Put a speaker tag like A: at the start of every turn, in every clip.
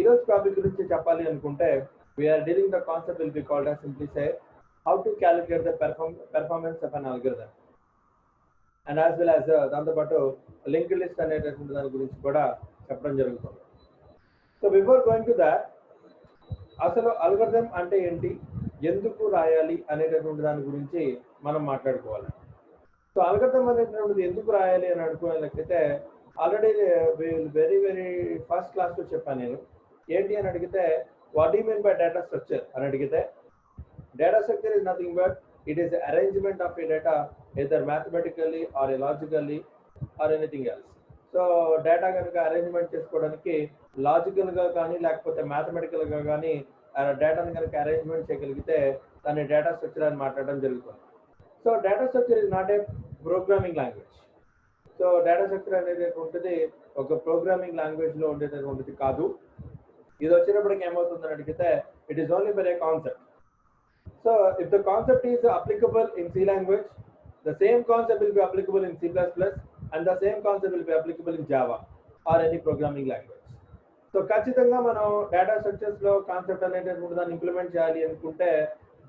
A: ఈరోజు టాపిక్ గురించి చెప్పాలి అనుకుంటే we are dealing the concept will be called as simply say how to calculate the performance of an algorithm and as well as దాంతో పాటు linked list అనేటటువంటి దాని గురించి కూడా చెప్పడం జరుగుతుంది. So before going to that, అసలు అల్గోరిథం అంటే ఏంటి, ఎందుకు రాయాలి అనేటటువంటి దాని గురించి మనం మాట్లాడుకోవాలి. సో అల్గోరిథం అనేటటువంటిది ఎందుకు రాయాలి అని అనుకునేట్లయితే ఆల్రెడీ వెరీ ఫస్ట్ క్లాస్లో చెప్పాను నేను. ఏంటి అని అడిగితే what do mean by data structure అని అడిగితే data structure is nothing but it is arrangement of A data either mathematically or logically or anything else. So data కనుక అరేంజ్మెంట్ చేసుకోవడానికి లాజికల్గా కానీ లేకపోతే మ్యాథమెటికల్గా కానీ డేటాను కనుక అరేంజ్మెంట్ చేయగలిగితే దాన్ని డేటా స్ట్రక్చర్ అని మాట్లాడడం జరుగుతుంది. So data structure is not a programming language. So data structure అనేటటువంటిది ఒక ప్రోగ్రామింగ్ లాంగ్వేజ్లో ఉండేటటువంటిది కాదు. ఇది వచ్చినప్పటికి ఏమవుతుందని అడిగితే it is only for a concept. So if the concept is applicable in C language, the same concept will be applicable in C++ and the same concept will be applicable in Java or any programming language. So ఖచ్చితంగా మనం data structures లో concept అనేటటువంటి దాన్ని implement చేయాలి అనుకుంటే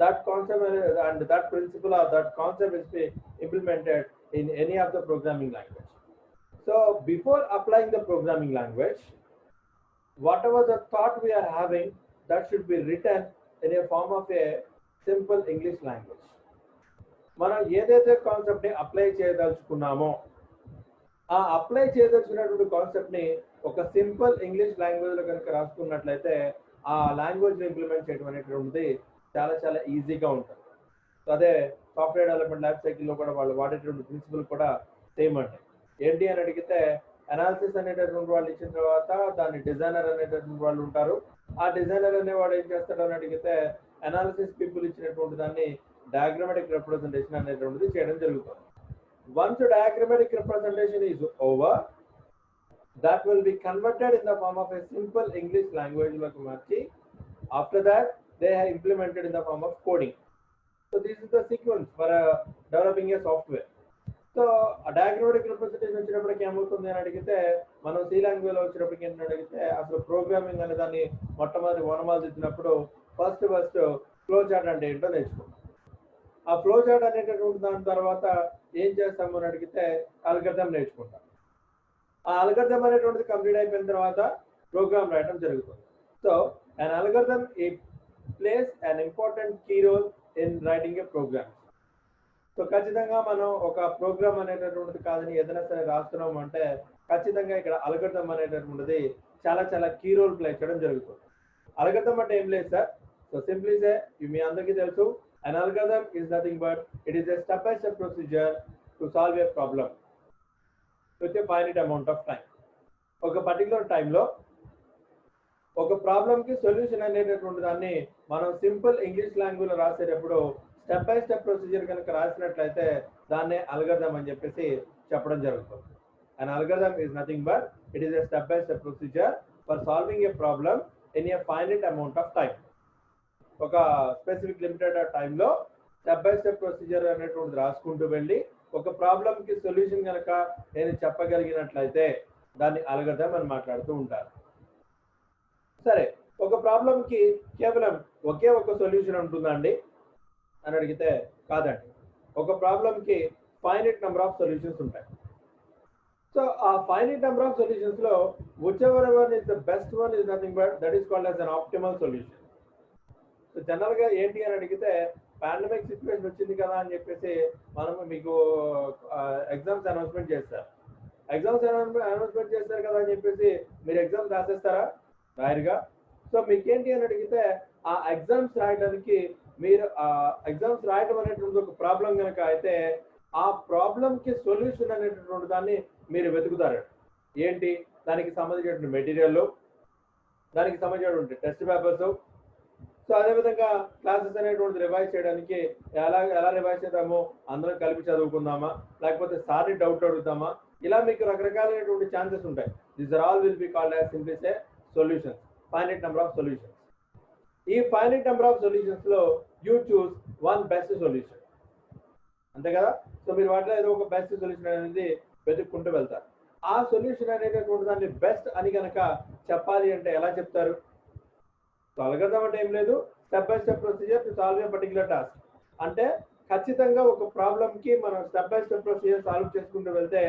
A: that concept and that principle or that concept is be implemented in any of the programming language. So before applying the programming language, whatever the thought we are having, that should be written in a form of a simple English language. మనం ఏదైతే కాన్సెప్ట్ని apply చేయదలుచుకున్నామో ఆ apply చేయదలుచుకున్నటువంటి కాన్సెప్ట్ని ఒక simple English లాంగ్వేజ్లో కనుక రాసుకున్నట్లయితే ఆ లాంగ్వేజ్ని implement చేయడం అనేటువంటిది చాలా చాలా ఈజీగా ఉంటుంది. సో అదే సాఫ్ట్వేర్ డెవలప్మెంట్ లైఫ్ సైకిల్లో కూడా వాళ్ళు వాడేటువంటి ప్రిన్సిపల్ కూడా సేమ్ అంటే ఏంటి అని అడిగితే అనాలిసిస్ అనేటటువంటి వాళ్ళు ఇచ్చిన తర్వాత దాన్ని డిజైనర్ అనేటటువంటి వాళ్ళు ఉంటారు. ఆ డిజైనర్ అనేవాడు ఏం చేస్తాడు అని అడిగితే అనాలిసిస్ పీపుల్ ఇచ్చినటువంటి దాన్ని diagrammatic representation అనేటువంటిది చేయడం జరుగుతుంది. Once the diagrammatic representation is over, that will be converted in the form of a simple English language loki marchi. After that, they are implemented in the form of coding. So this is the sequence for developing a software. So a diagrammatic representation వచ్చినప్పటికి ఏమవుతుంది అని అడిగితే మనం C లాంగ్వేజ్లో వచ్చినప్పటికి ఏంటని అడిగితే అసలు ప్రోగ్రామింగ్ అనే దాన్ని మొట్టమొదటి ఓనమాలు తెచ్చినప్పుడు ఫస్ట్ ఫ్లో చార్ట్ అంటే ఏంటో నేర్చుకుంటాం. ఆ ఫ్లో చార్ట్ అనేటటువంటి దాని తర్వాత ఏం చేస్తాము అని అడిగితే అల్గోరిథం నేర్చుకుంటాం. ఆ అల్గోరిథం అనేటువంటిది కంప్లీట్ అయిపోయిన తర్వాత ప్రోగ్రామ్ రాయడం జరుగుతుంది. So an algorithm plays an important key role in writing a program. So ఖచ్చితంగా మనం ఒక ప్రోగ్రామ్ అనేటటువంటిది కాదని ఏదైనా సరే రాస్తున్నాం అంటే ఖచ్చితంగా ఇక్కడ అల్గోరిథం అనేటటువంటిది చాలా చాలా కీ రోల్ ప్లే చేయడం జరుగుతుంది. అల్గోరిథం అంటే ఏం లేదు సార్. సో సింప్లీ సే మీ అందరికీ తెలుసు, an algorithm is nothing but it is a step-by-step procedure to solve a problem with a finite amount of time. ఒక పర్టికులర్ టైంలో ఒక ప్రాబ్లంకి సొల్యూషన్ అనేటటువంటి దాన్ని మనం సింపుల్ ఇంగ్లీష్ లాంగ్వేజ్లో రాసేటప్పుడు స్టెప్ బై స్టెప్ ప్రొసీజర్ కనుక రాసినట్లయితే దాన్నే అల్గోరిథం అని చెప్పేసి చెప్పడం జరుగుతుంది. An algorithm is nothing but it is a step-by-step procedure for solving a problem in a finite amount of time. ఒక స్పెసిఫిక్ లిమిటెడ్ టైంలో స్టెప్ బై స్టెప్ ప్రొసీజర్ అనేటువంటిది రాసుకుంటూ వెళ్ళి ఒక ప్రాబ్లంకి సొల్యూషన్ కనుక నేను చెప్పగలిగినట్లయితే దాన్ని అల్గోరిథం అని మాట్లాడుతూ ఉంటారు. సరే, ఒక ప్రాబ్లంకి కేవలం ఒకే ఒక సొల్యూషన్ ఉంటుందండి అని అడిగితే కాదండి. ఒక ప్రాబ్లంకి ఫైనైట్ నెంబర్ ఆఫ్ సొల్యూషన్స్ ఉంటాయి. సో ఆ ఫైనైట్ నెంబర్ ఆఫ్ సొల్యూషన్స్లో whichever one is the best one is nothing but that is called as an optimal solution. So జనరల్గా ఏంటి అని అడిగితే పాండమిక్ సిచ్యువేషన్ వచ్చింది కదా అని చెప్పేసి మనము మీకు ఎగ్జామ్స్ అనౌన్స్మెంట్ చేస్తారు. ఎగ్జామ్స్ అనౌన్స్మెంట్ చేస్తారు కదా అని చెప్పేసి మీరు ఎగ్జామ్స్ రాసేస్తారా? రాయరుగా. సో మీకేంటి అని అడిగితే ఆ ఎగ్జామ్స్ రాయడానికి మీరు ఆ ఎగ్జామ్స్ రాయడం అనేటువంటి ఒక ప్రాబ్లం కనుక అయితే ఆ ప్రాబ్లంకి సొల్యూషన్ అనేటటువంటి దాన్ని మీరు వెతుకుతారు. ఏంటి దానికి సంబంధించినటువంటి మెటీరియల్, దానికి సంబంధించినటువంటి టెస్ట్ పేపర్స్. సో అదేవిధంగా క్లాసెస్ అనేటువంటిది రివైజ్ చేయడానికి ఎలా రివైజ్ చేద్దామో అందరం కలిపి చదువుకుందామా, లేకపోతే సార్ని డౌట్ అడుగుతామా, ఇలా మీకు రకరకాలైనటువంటి ఛాన్సెస్ ఉంటాయి. These are all will be called as simply say solutions, finite number of solutions. ఈ ఫైనైట్ నెంబర్ ఆఫ్ సొల్యూషన్స్లో you choose one best solution, అంతే కదా. సో మీరు వాటిలో ఏదో ఒక బెస్ట్ సొల్యూషన్ అనేది వెతుక్కుంటూ వెళ్తారు. ఆ సొల్యూషన్ అనేటటువంటి దాన్ని బెస్ట్ అని కనుక చెప్పాలి అంటే ఎలా చెప్తారు? సో అల్గోరిథం అంటే ఏం లేదు, step by step procedure to solve A particular task. అంటే ఖచ్చితంగా ఒక ప్రాబ్లమ్ కి మనం step by step procedure solve చేసుకుంటూ వెళ్తే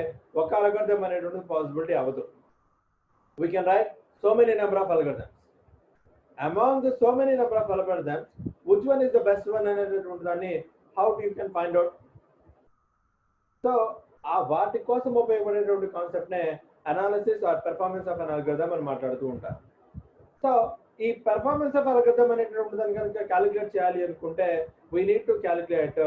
A: ఒక అల్గోరిథం అనేటువంటి పాసిబిలిటీ అవ్వదు. We can write so many number of algorithms. Among the so many number of algorithms, which one is the best one అనేటువంటి దాన్ని how you can find out? So ఆ వాటి కోసం ఉపయోగపడేటువంటి కాన్సెప్ట్ నే analysis or performance of an algorithm అని మాట్లాడుతూ ఉంటారు. సో ఈ పెర్ఫార్మెన్స్ ఆఫ్ అల్గోరిథం అనేటువంటి దాన్ని కనుక క్యాలిక్యులేట్ చేయాలి అనుకుంటే we need to calculate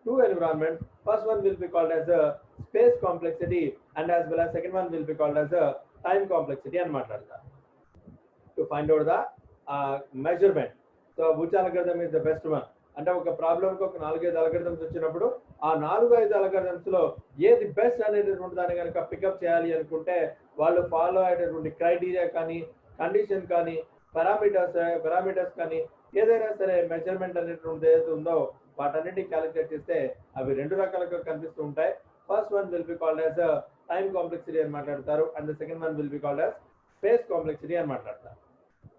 A: two environments. First one will be called as a space complexity and as well as second one will be called as a time complexity అని మాట్లాడతారు. To find out the measurement. So which algorithm is the best one? అంటే ఒక ప్రాబ్లంకి ఒక 4-5 algorithms వచ్చినప్పుడు ఆ 4-5 algorithms లో ఏది బెస్ట్ అనేటటువంటి దాన్ని కనుక పికప్ చేయాలి అనుకుంటే వాళ్ళు ఫాలో అయ్యేటటువంటి క్రైటీరియా కానీ కండిషన్ కానీ పారామీటర్స్ కానీ ఏదైనా సరే మెజర్మెంట్ అనేటువంటిది ఏదైతే ఉందో వాటన్నిటిని క్యాలిక్యులేట్ చేస్తే అవి 2 రకాలుగా కనిపిస్తూ ఉంటాయి. First one will be called as time complexity అని మాట్లాడతారు and the second one will be called as space complexity అని మాట్లాడతారు.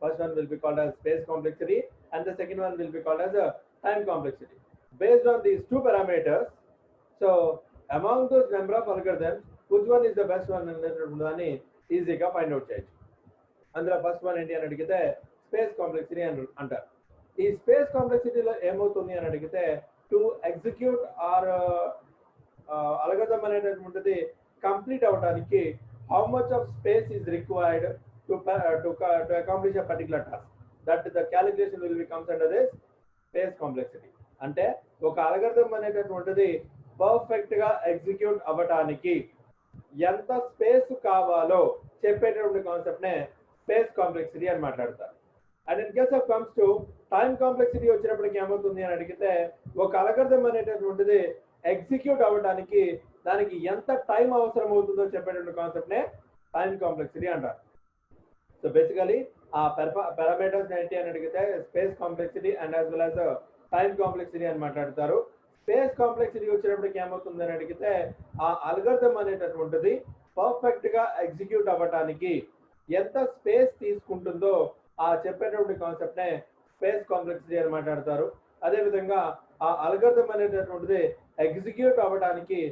A: First one will be called as space complexity and the second one will be called as a time complexity. Based on these two parameters, so among those number of algorithms, which one is the best one అని ఈజీగా find out చేయొచ్చు. అందులో first one ఏంటి అని అడిగితే space complexity అని అంటారు. ఈ స్పేస్ కాంప్లెక్సిటీలో ఏమవుతుంది అని అడిగితే టు ఎగ్జిక్యూట్ ఆర్ అల్గోరిథం అనేటటువంటిది కంప్లీట్ అవడానికి how much of space is required to accomplish a particular task, that the calculation will be comes under this space complexity. అంటే ఒక అల్గోరిథం అనేటటువంటిది పర్ఫెక్ట్ గా ఎగ్జిక్యూట్ అవ్వడానికి ఎంత స్పేస్ కావాలో చెప్పేటటువంటి కాన్సెప్ట్ నే స్పేస్ కాంప్లెక్సిటీ అని మాట్లాడతారు. And in case of comes to time complexity వచ్చినప్పటికి ఏమవుతుంది అని అడిగితే ఒక అల్గోరిథం అనేటటువంటిది ఎగ్జిక్యూట్ అవ్వడానికి దానికి ఎంత టైం అవసరం అవుతుందో చెప్పేటటువంటి కాన్సెప్ట్ నే టైం కాంప్లెక్సిటీ అంటారు. So basically parameters ఏంటి అని అడిగితే space complexity and as well as time complexity అని మాట్లాడతారు. స్పేస్ కాంప్లెక్సిటీ వచ్చినప్పటికి ఏమవుతుంది అని అడిగితే ఆ అల్గోరిథం అనేటటువంటిది పర్ఫెక్ట్ గా ఎగ్జిక్యూట్ అవ్వడానికి ఎంత స్పేస్ తీసుకుంటుందో ఆ చెప్పేటటువంటి కాన్సెప్ట్ నే స్పేస్ కాంప్లెక్సిటీ అని మాట్లాడతారు. అదేవిధంగా ఆ అల్గోరిథం అనేటటువంటిది ఎగ్జిక్యూట్ అవ్వడానికి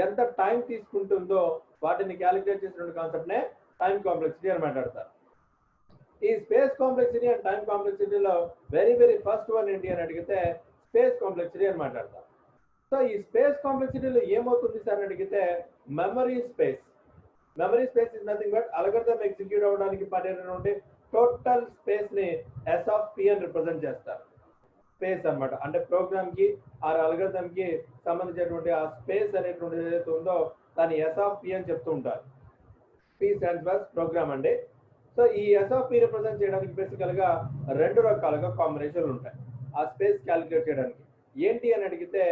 A: ఎంత టైం తీసుకుంటుందో వాటిని క్యాలిక్యులేట్ చేసినటువంటి కాన్సెప్ట్ నే టైం కాంప్లెక్సిటీ అని మాట్లాడతారు. ఈ స్పేస్ కాంప్లెక్సిటీ అండ్ టైం కాంప్లెక్సిటీలో వెరీ ఫస్ట్ వన్ ఏంటి అని అడిగితే స్పేస్ కాంప్లెక్సిటీ అని మాట్లాడతాం. సో ఈ స్పేస్ కాంప్లెక్సిటీలో ఏమవుతుంది సార్ అని అడిగితే memory space is nothing but algorithm execute అవ్వడానికి పడేటటువంటి టోటల్ స్పేస్ ని S(P) అని రిప్రజెంట్ చేస్తారు. స్పేస్ అన్నమాట, అంటే ప్రోగ్రామ్ కి ఆ అల్గోరిథం కి సంబంధించినటువంటి ఆ స్పేస్ అనేటువంటిది ఏదైతే ఉందో దాన్ని S(P) అని చెప్తూ ఉంటారు. P స్టాండ్స్ ఫర్ ప్రోగ్రామ్ అండి. సో ఈ S(P) రిప్రజెంట్ చేయడానికి బేసికల్ గా 2 రకాలుగా కాంబినేషన్లు ఉంటాయి ఆ స్పేస్ క్యాలిక్యులేట్ చేయడానికి. ఏంటి అని అడిగితే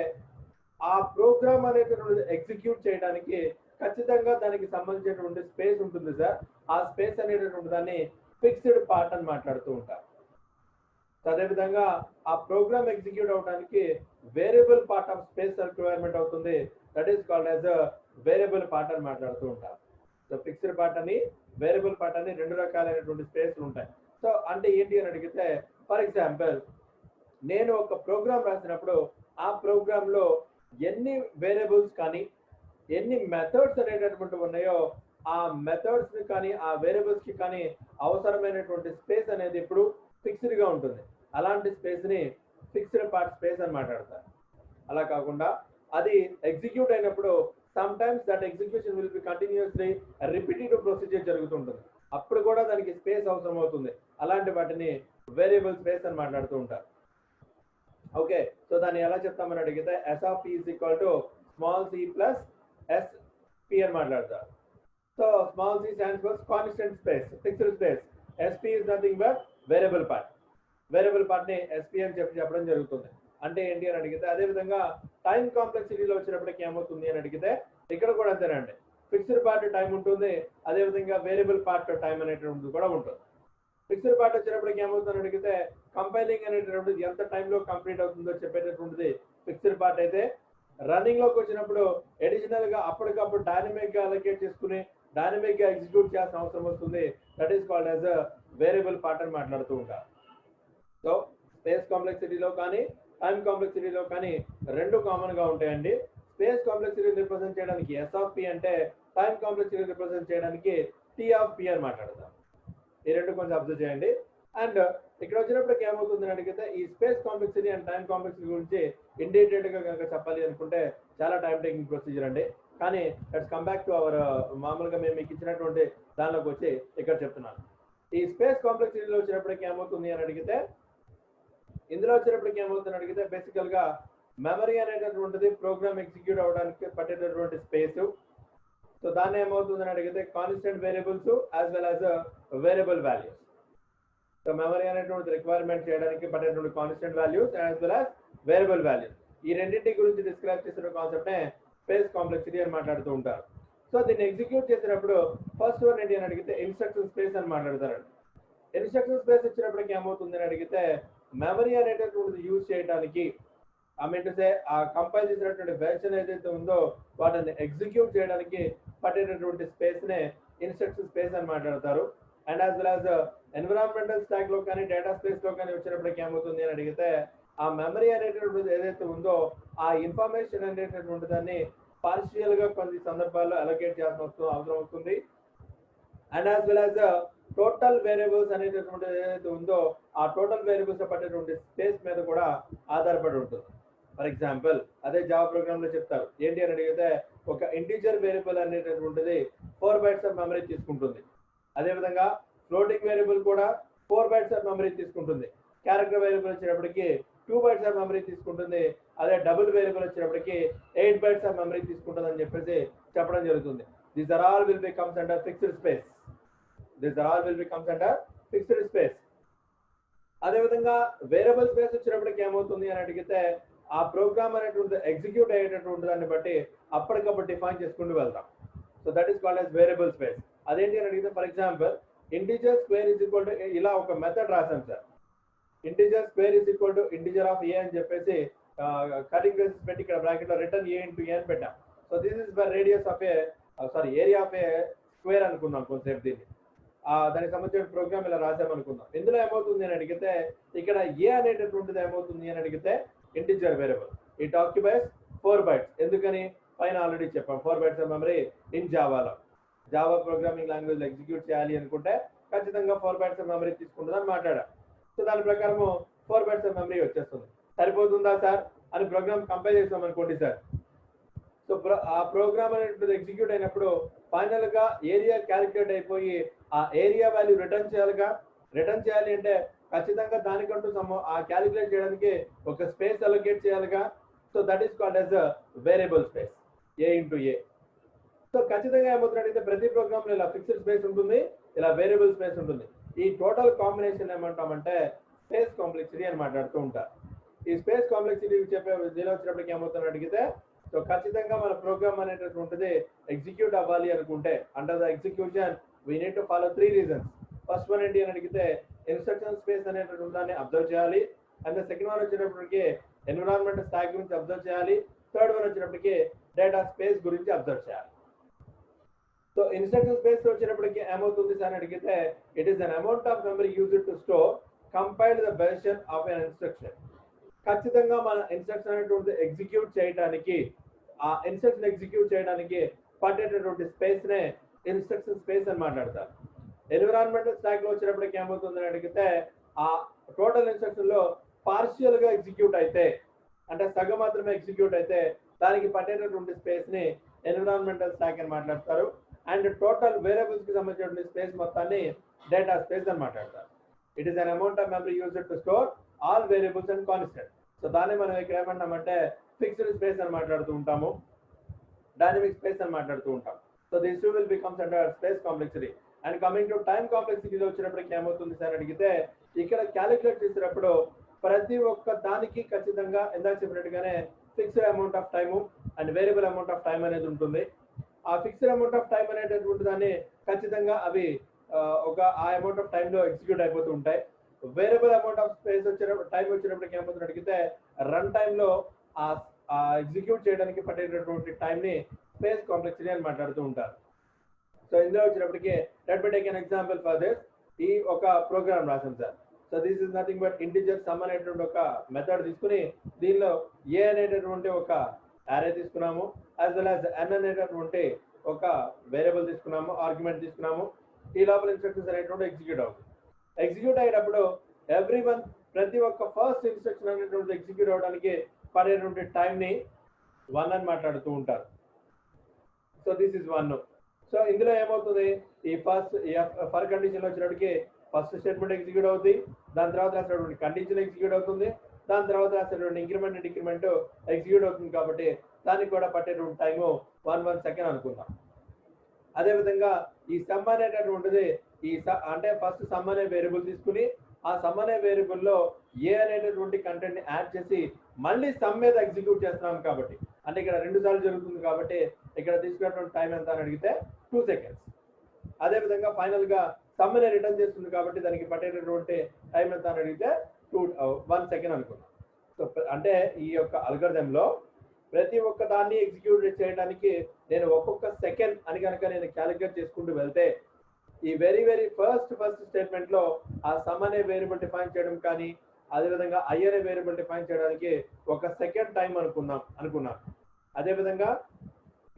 A: ఆ ప్రోగ్రామ్ అనేటటువంటి ఎగ్జిక్యూట్ చేయడానికి ఖచ్చితంగా దానికి సంబంధించినటువంటి స్పేస్ ఉంటుంది సార్. ఆ స్పేస్ అనేటటువంటి దాన్ని ఫిక్స్డ్ పార్ట్ అని మాట్లాడుతూ ఉంటారు. అదేవిధంగా ఆ ప్రోగ్రామ్ ఎగ్జిక్యూట్ అవడానికి variable part of space requirement అవుతుంది. That is called as variable part అని మాట్లాడుతూ ఉంటారు. సో ఫిక్స్డ్ పార్ట్ అని వేరియబుల్ పార్ట్ అని 2 రకాలైనటువంటి స్పేస్లు ఉంటాయి. సో అంటే ఏంటి అని అడిగితే ఫర్ ఎగ్జాంపుల్ నేను ఒక ప్రోగ్రామ్ రాసినప్పుడు ఆ ప్రోగ్రామ్ లో ఎన్ని వేరియబుల్స్ కానీ ఎన్ని మెథడ్స్ అనేటటువంటి ఉన్నాయో ఆ మెథడ్స్ ని కానీ ఆ వేరియబుల్స్ కి కానీ అవసరమైనటువంటి స్పేస్ అనేది ఇప్పుడు ఫిక్స్డ్ గా ఉంటుంది. అలాంటి స్పేస్ ని ఫిక్స్డ్ పార్ట్ స్పేస్ అని మాట్లాడతారు. అలా కాకుండా అది ఎగ్జిక్యూట్ అయినప్పుడు some times that execution will be continuously repetitive procedure జరుగుతుంటుంది. అప్పుడు కూడా దానికి స్పేస్ అవసరం అవుతుంది. అలాంటి వాటిని వేరియబుల్ స్పేస్ అని మాట్లాడుతూ ఉంటారు. ఓకే, సో దాన్ని ఎలా చెప్తామని అడిగితే S(P) small c plus SP అని మాట్లాడతారు. So small c stands for constant space, fixed space. SP is nothing but variable part. Variable part ని SP అని చెప్పడం జరుగుతుంది. అంటే ఏంటి అని అడిగితే అదేవిధంగా టైం కాంప్లెక్సిటీలో వచ్చినప్పటికి ఏమవుతుంది అని అడిగితే ఇక్కడ కూడా అంతేనండి. ఫిక్స్డ్ పార్ట్ టైం ఉంటుంది, అదేవిధంగా వేరియబుల్ పార్ట్ టైం అనేటువంటిది కూడా ఉంటుంది. ఫిక్స్డ్ పార్ట్ వచ్చినప్పటికి ఏమవుతుందని అడిగితే కంపైలింగ్ అనేటటువంటిది ఎంత టైంలో కంప్లీట్ అవుతుందో చెప్పేటటువంటిది ఫిక్స్డ్ పార్ట్ అయితే, రన్నింగ్ లోకి వచ్చినప్పుడు అడిషనల్ గా అప్పటికప్పుడు డైనమిక్ గా అలొకేట్ చేసుకుని డైనమిక్ గా ఎగ్జిక్యూట్ చేయాల్సిన అవసరం వస్తుంది. That is called as variable part అని మాట్లాడుతూ ఉంటారు. సో స్పేస్ కాంప్లెక్సిటీలో కానీ టైం కాంప్లెక్సిటీలో కానీ రెండు కామన్ గా ఉంటాయండి. స్పేస్ కాంప్లెక్సిటీ రిప్రజెంట్ చేయడానికి ఎస్ ఆఫ్ పి అంటే టైం కాంప్లెక్సిటీ రిప్రజెంట్ చేయడానికి టీ ఆఫ్ పి అని మాట్లాడతాం. ఈ రెండు కొంచెం అబ్జర్వ్ చేయండి. అండ్ ఇక్కడ వచ్చినప్పటికి ఏమవుతుంది అడిగితే ఈ space complexity and time complexity గురించి ఇండికేటెడ్ గా కనుక చెప్పాలి అనుకుంటే చాలా టైం టేకింగ్ ప్రొసీజర్ అండి. కానీ let's come back to our మామూలుగా మేము మీకు ఇచ్చినటువంటి దానిలోకి వచ్చి ఇక్కడ చెప్తున్నాను. ఈ స్పేస్ కాంప్లెక్సిటీలో వచ్చినప్పటికి ఏమవుతుంది అని అడిగితే ఇందులో వచ్చినప్పటికి ఏమవుతుంది అడిగితే బేసికల్ గా మెమరీ అనేటటువంటిది ప్రోగ్రామ్ ఎగ్జిక్యూట్ అవడానికి పట్టేటటువంటి స్పేస్. సో దాన్ని ఏమవుతుందని అడిగితే constant variables as well as variable values. So memory అనేటువంటి రిక్వైర్మెంట్ చేయడానికి పట్టేటువంటి constant values as well as variable values. ఈ రెండింటి గురించి డిస్క్రైబ్ చేసిన కాన్సెప్ట్ నే స్పేస్ కాంప్లెక్సిటీ అని మాట్లాడుతూ ఉంటారు. సో దీన్ని ఎగ్జిక్యూట్ చేసినప్పుడు ఫస్ట్ వన్ ఏంటి అని అడిగితే ఇన్స్ట్రక్షన్ స్పేస్ అని మాట్లాడతారండి. ఇన్స్ట్రక్షన్ స్పేస్ వచ్చినప్పటికి ఏమవుతుంది అని అడిగితే మెమరీ అనేటటువంటిది యూజ్ చేయడానికి ఆ కంపైల్ చేసినటువంటి వెర్షన్ ఏదైతే ఉందో వాటిని ఎగ్జిక్యూట్ చేయడానికి పట్టేటటువంటి స్పేస్ నే ఇన్స్ట్రక్షన్ స్పేస్ అని మాట్లాడతారు. And as well as environmental stock లో కానీ డేటా స్పేస్ లో కానీ వచ్చినప్పటికి ఏమవుతుంది అని అడిగితే ఆ మెమరీ అనేటటువంటిది ఏదైతే ఉందో ఆ ఇన్ఫర్మేషన్ అనేటటువంటి దాన్ని పార్షియల్ గా కొన్ని సందర్భాల్లో అలొకేట్ చేయాల్సిన అవసరం వస్తుంది. And as well as total variables అనేటటువంటిది ఏదైతే ఉందో ఆ టోటల్ వేరియబుల్స్ పట్టేటువంటి స్పేస్ మీద కూడా ఆధారపడి ఉంటుంది. ఫర్ ఎగ్జాంపుల్ అదే జావా ప్రోగ్రామ్ లో చెప్తారు ఏంటి అని అడిగితే ఒక ఇంటీజర్ వేరియబుల్ అనేటటువంటిది 4 bytes ఆఫ్ మెమరీ తీసుకుంటుంది. అదేవిధంగా ఫ్లోటింగ్ వేరియబుల్ కూడా 4 bytes ఆఫ్ మెమరీ తీసుకుంటుంది. క్యారెక్టర్ వేరియబుల్ వచ్చేటప్పటికి 2 bytes ఆఫ్ మెమరీ తీసుకుంటుంది. అదే డబుల్ వేరియబుల్ వచ్చేటప్పటికి 8 bytes ఆఫ్ మెమరీ తీసుకుంటుంది అని చెప్పేసి చెప్పడం జరుగుతుంది. These are all will becomes under fixed space. అదేవిధంగా వేరియబుల్ స్పేస్ వచ్చినప్పటికి ఏమవుతుంది అని అడిగితే ఆ ప్రోగ్రామ్ అనేటువంటి ఎగ్జిక్యూట్ అయ్యేటటువంటి దాన్ని బట్టి అప్పటికప్పుడు డిఫైన్ చేసుకుంటూ వెళ్తాం. So that is called as variable space. అదేంటి అని అడిగితే for example integer square is equal to ఇలా ఒక మెథడ్ రాసాం sir. Integer square is equal to integer of a అని చెప్పేసి కటింగ్ బ్రేసెస్ పెట్టి ఇక్కడ బ్రాకెట్ లో రిటర్న్ ఏ ఇంటూ ఏ అని పెట్టాం. So this is by radius of A area of A square అనుకుందాం కొంతసేపు దీన్ని. దానికి సంబంధించిన ప్రోగ్రామ్ ఇలా రాసామనుకుందాం. ఇందులో ఏమవుతుంది అని అడిగితే ఇక్కడ ఏ అనేటటువంటిది ఏమవుతుంది అని అడిగితే integer variable. It occupies 4 bytes. ఎందుకని పైన ఆల్రెడీ చెప్పాం 4 bytes ఆఫ్ మెమరీ ఇన్ జావాలో. జావా ప్రోగ్రామింగ్ లాంగ్వేజ్ ఎగ్జిక్యూట్ చేయాలి అనుకుంటే ఖచ్చితంగా 4 bytes ఆఫ్ మెమరీ తీసుకుంటుందని మాట్లాడాం. సో దాని ప్రకారము 4 bytes ఆఫ్ మెమరీ వచ్చేస్తుంది. సరిపోతుందా సార్ అని ప్రోగ్రామ్ కంపైల్ చేస్తాం అనుకోండి సార్. సో ఆ ప్రోగ్రామ్ అనేది ఎగ్జిక్యూట్ అయినప్పుడు ఫైనల్ గా ఏరియా క్యాలిక్యులేట్ అయిపోయి ఆ ఏరియా వాల్యూ రిటర్న్ చేయాలి అంటే ఖచ్చితంగా దానికంటూ ఆ క్యాలిక్యులేట్ చేయడానికి ఒక స్పేస్ అలొకేట్ చేయాలిగా. So that is called as variable space a into a. సో ఖచ్చితంగా ఏమవుతుందంటే ప్రతి ప్రోగ్రామ్ లో ఇలా ఫిక్స్డ్ స్పేస్ ఉంటుంది, ఇలా వేరియబుల్ స్పేస్ ఉంటుంది. ఈ టోటల్ కాంబినేషన్ ఏమంటామంటే స్పేస్ కాంప్లెక్సిటీ అని మాట్లాడుతూ ఉంటారు. ఈ స్పేస్ కాంప్లెక్సిటీ చెప్పే దీనిలో వచ్చినప్పటికి ఏమవుతుందని అడిగితే సో ఖచ్చితంగా మన ప్రోగ్రామ్ అనేటటువంటిది ఎగ్జిక్యూట్ అవ్వాలి అనుకుంటే under the execution we need to follow 3 reasons. First one ఏంటి అని అడిగితే ఇన్స్ట్రక్షన్ స్పేస్ అనేటటువంటి దాన్ని అబ్జర్వ్ చేయాలి. అండ్ సెకండ్ వన్ వచ్చేటప్పటికి ఎన్విరాన్మెంట్ స్టాక్ గురించి అబ్జర్వ్ చేయాలి. థర్డ్ వన్ వచ్చేటప్పటికి డేటా స్పేస్ గురించి అబ్జర్వ్ చేయాలి. సో ఇన్స్ట్రక్షన్ స్పేస్ వచ్చేటప్పటికి ఏమవుతుంది సార్ అని అడిగితే it is an amount of memory used to store compiled the version of an instruction. ఖచ్చితంగా మన ఇన్స్ట్రక్షన్ అనేటువంటి ఎగ్జిక్యూట్ చేయడానికి ఆ ఇన్స్ట్రక్షన్ ఎగ్జిక్యూట్ చేయడానికి పట్టేటటువంటి స్పేస్ నే ఇన్స్ట్రక్షన్ స్పేస్ అని మాట్లాడతారు. ఎన్విరాన్మెంటల్ స్టాక్ లో వచ్చినప్పటికి ఏమవుతుంది అని అడిగితే ఆ టోటల్ ఇన్స్ట్రక్షన్ లో పార్షియల్ గా ఎగ్జిక్యూట్ అయితే అంటే సగం మాత్రమే ఎగ్జిక్యూట్ అయితే దానికి పట్టేటటువంటి స్పేస్ ని ఎన్విరాన్మెంటల్ స్టాక్ అని మాట్లాడతారు. అండ్ టోటల్ వేరియబుల్స్ కి సంబంధించినటువంటి స్పేస్ మొత్తాన్ని డేటా స్పేస్ అని మాట్లాడతారు. It is an amount of memory used to store all variables and constant. So దాన్ని మనం ఇక్కడ ఏమంటామంటే ఫిక్స్డ్ స్పేస్ అని మాట్లాడుతూ ఉంటాము, డైనమిక్ స్పేస్ అని మాట్లాడుతూ ఉంటాం. So this two will becomes under space complexity. And coming to time కాంప్లెక్సిటీలో వచ్చినప్పటికి ఏమవుతుంది సార్ అడిగితే ఇక్కడ క్యాలిక్యులేట్ చేసేటప్పుడు ప్రతి ఒక్క దానికి ఖచ్చితంగా ఇందాక చెప్పినట్టుగానే fixed amount of time and variable amount of time అనేది ఉంటుంది. ఆ ఫిక్స్డ్ అమౌంట్ ఆఫ్ టైం అనేటటువంటి దాన్ని ఖచ్చితంగా అవి ఆ అమౌంట్ ఆఫ్ టైంలో ఎగ్జిక్యూట్ అయిపోతూ ఉంటాయి. Variable amount of space time వచ్చినప్పటికి ఏమవుతుంది అడిగితే రన్ టైంలో ఆ ఎగ్జిక్యూట్ చేయడానికి పట్టేటటువంటి టైంని స్పేస్ కాంప్లెక్సిటీ అని మాట్లాడుతూ ఉంటారు. సో ఇందులో వచ్చినప్పటికి let me take an example for this. ఈ ఒక ప్రోగ్రామ్ రాసాం sir. So this is nothing but integer some అనేటువంటి ఒక మెథడ్ తీసుకుని దీనిలో ఏ అనేటటువంటి ఒక అరే తీసుకున్నాము, యాజ్ వెల్ యాజ్ ఎన్ అనేటటువంటి ఒక వేరియబుల్ తీసుకున్నాము, ఆర్గ్యుమెంట్ తీసుకున్నాము. ఈ లోపల ఇన్స్ట్రక్షన్స్ అనేటువంటి ఎగ్జిక్యూట్ అవుతుంది. ఎగ్జిక్యూట్ అయ్యేటప్పుడు ఎవ్రీ వన్ ప్రతి ఒక్క ఫస్ట్ ఇన్స్ట్రక్షన్ అనేటువంటి ఎగ్జిక్యూట్ అవడానికి పడేటువంటి టైంని 1 అని మాట్లాడుతూ ఉంటారు. So this is 1. సో ఇందులో ఏమవుతుంది, ఈ ఫస్ట్ ఫర్ కండిషన్ వచ్చినప్పటికి ఫస్ట్ స్టేట్మెంట్ ఎగ్జిక్యూట్ అవుతుంది, దాని తర్వాత రాసినటువంటి కండిషన్ ఎగ్జిక్యూట్ అవుతుంది, దాని తర్వాత రాసినటువంటి ఇంక్రిమెంట్ డిక్రిమెంట్ ఎగ్జిక్యూట్ అవుతుంది. కాబట్టి దానికి కూడా పట్టేటువంటి టైము 1 సెకండ్ అనుకుందాం. అదేవిధంగా ఈ సమ్ అనేటటువంటిది అంటే ఫస్ట్ సమ్ అనే వేరియబుల్ తీసుకుని ఆ సమ్ అనే వేరియబుల్లో ఏ అనేటటువంటి కంటెంట్ ని యాడ్ చేసి మళ్ళీ సమ్ మీద ఎగ్జిక్యూట్ చేస్తున్నాం. కాబట్టి అంటే ఇక్కడ 2 సార్లు జరుగుతుంది. కాబట్టి ఇక్కడ తీసుకున్నటువంటి టైం ఎంత అని అడిగితే 2 సెకండ్స్. అదేవిధంగా ఫైనల్ గా సమ్ ని రిటర్న్ చేస్తుంది కాబట్టి దానికి పట్టేటటువంటి టైం ఎంత అని అడిగితే 1 సెకండ్ అనుకున్నాం. సో అంటే ఈ యొక్క అల్గోరిథం లో ప్రతి ఒక్క దాన్ని ఎగ్జిక్యూట్ చేయడానికి నేను ఒక్కొక్క సెకండ్ అని కనుక నేను క్యాలిక్యులేట్ చేసుకుంటూ వెళ్తే ఈ వెరీ ఫస్ట్ స్టేట్మెంట్ లో ఆ సమ్ అనే వేరియబుల్ డిఫైన్ చేయడం కానీ అదేవిధంగా ఐ అనే వేరియబుల్ డిఫైన్ చేయడానికి 1 సెకండ్ టైం అనుకున్నాను. అదేవిధంగా